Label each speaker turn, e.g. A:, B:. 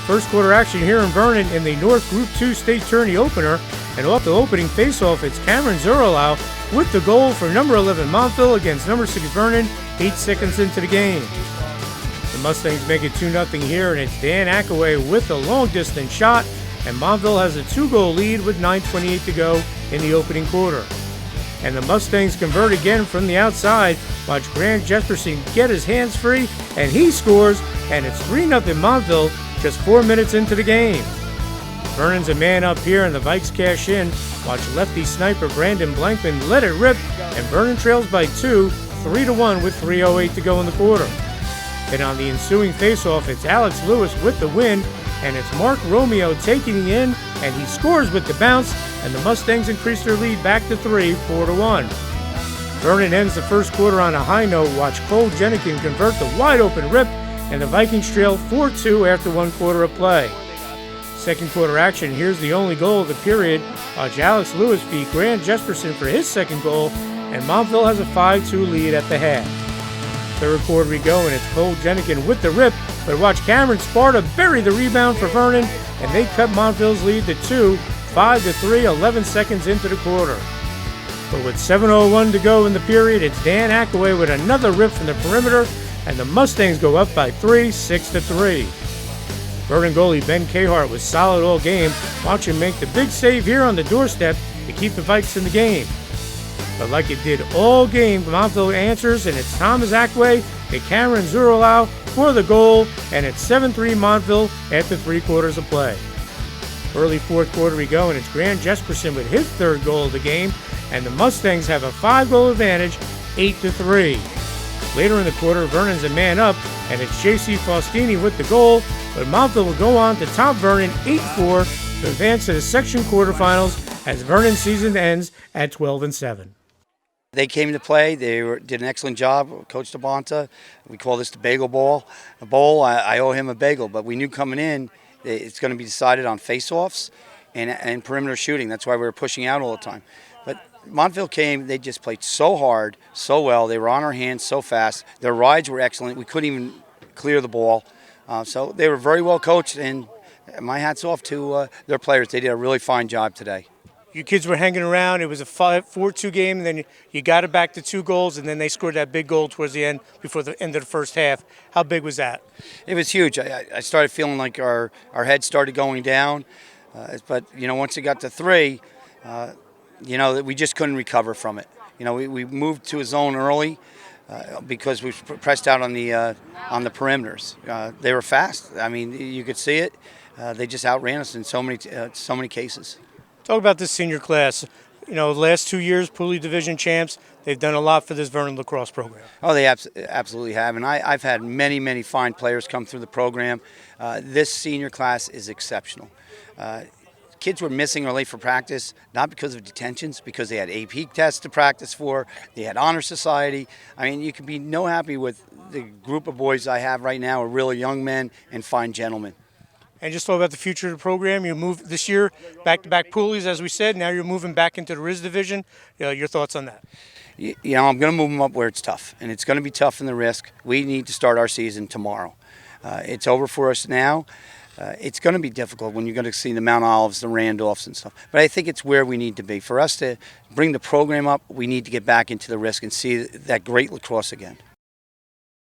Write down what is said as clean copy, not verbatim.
A: First quarter action here in Vernon in the North Group 2 State Tourney opener. And off the opening faceoff, it's Cameron Zurlau with the goal for number 11 Montville against number 6 Vernon, 8 seconds into the game. The Mustangs make it 2-0 here, and it's Dan Ackaway with a long-distance shot, and Montville has a 2-goal lead with 9:28 to go in the opening quarter. And the Mustangs convert again from the outside. Watch Grant Jesperson get his hands free, and he scores, and it's 3-0 Montville just 4 minutes into the game. Vernon's a man up here, and the Vikes cash in. Watch lefty sniper Brandon Blankman let it rip, and Vernon trails by 2, 3-1 with 3:08 to go in the quarter. And on the ensuing faceoff, it's Alex Lewis with the win, and it's Mark Romeo taking it in, and he scores with the bounce, and the Mustangs increase their lead back to 3, 4-1. Vernon ends the first quarter on a high note. Watch Cole Jenikin convert the wide-open rip, and the Vikings trail 4-2 after 1 quarter of play. Second quarter action, here's the only goal of the period. Watch Alex Lewis beat Grant Jesperson for his second goal, and Montville has a 5-2 lead at the half. Third quarter we go, and it's Cole Jenikin with the rip, but watch Cameron Sparta bury the rebound for Vernon, and they cut Montville's lead to 2, 5-3, 11 seconds into the quarter. But with 7:01 to go in the period, it's Dan Ackaway with another rip from the perimeter, and the Mustangs go up by 3, 6-3. Vernon goalie Ben Cahart was solid all game. Watch him make the big save here on the doorstep to keep the Vikes in the game. But like it did all game, Montville answers, and it's Thomas Ackaway and Cameron Zurlau for the goal, and it's 7-3 Montville after 3 quarters of play. Early fourth quarter we go, and it's Grant Jesperson with his third goal of the game, and the Mustangs have a 5-goal advantage, 8-3. Later in the quarter, Vernon's a man up, and it's J.C. Faustini with the goal, but Montville will go on to top Vernon 8-4 to advance to the section quarterfinals as Vernon's season ends at 12-7.
B: They came to play. They did an excellent job. Coach DeBonta, we call this the bagel bowl. A bowl, I owe him a bagel, but we knew coming in it's going to be decided on face-offs and perimeter shooting. That's why we were pushing out all the time. But Montville came, they just played so hard, so well. They were on our hands so fast. Their rides were excellent. We couldn't even clear the ball. So they were very well coached, and my hat's off to their players. They did a really fine job today.
A: You kids were hanging around. It was a 4-2 game, and then you got it back to 2 goals, and then they scored that big goal towards the end before the end of the first half. How big was that? It
B: was huge. I started feeling like our head started going down, but once it got to 3, we just couldn't recover from it. We moved to a zone early because we pressed out on the perimeters. They were fast. I mean, you could see it. They just outran us in so many cases.
A: Talk about this senior class. The last 2 years, Pooley Division champs. They've done a lot for this Vernon lacrosse program.
B: Oh, they absolutely have. And I've had many, many fine players come through the program. This senior class is exceptional. Kids were missing or late for practice, not because of detentions, because they had AP tests to practice for. They had honor society. I mean, you can be no happy with the group of boys I have right now are really young men and fine gentlemen.
A: And just talk about the future of the program. You moved this year back-to-back Poolies, as we said. Now you're moving back into the RIS division. Your thoughts on that?
B: I'm going to move them up where it's tough, and it's going to be tough in the RIS. We need to start our season tomorrow. It's over for us now. It's going to be difficult when you're going to see the Mount Olives, the Randolphs and stuff. But I think it's where we need to be. For us to bring the program up, we need to get back into the RIS and see that great lacrosse again.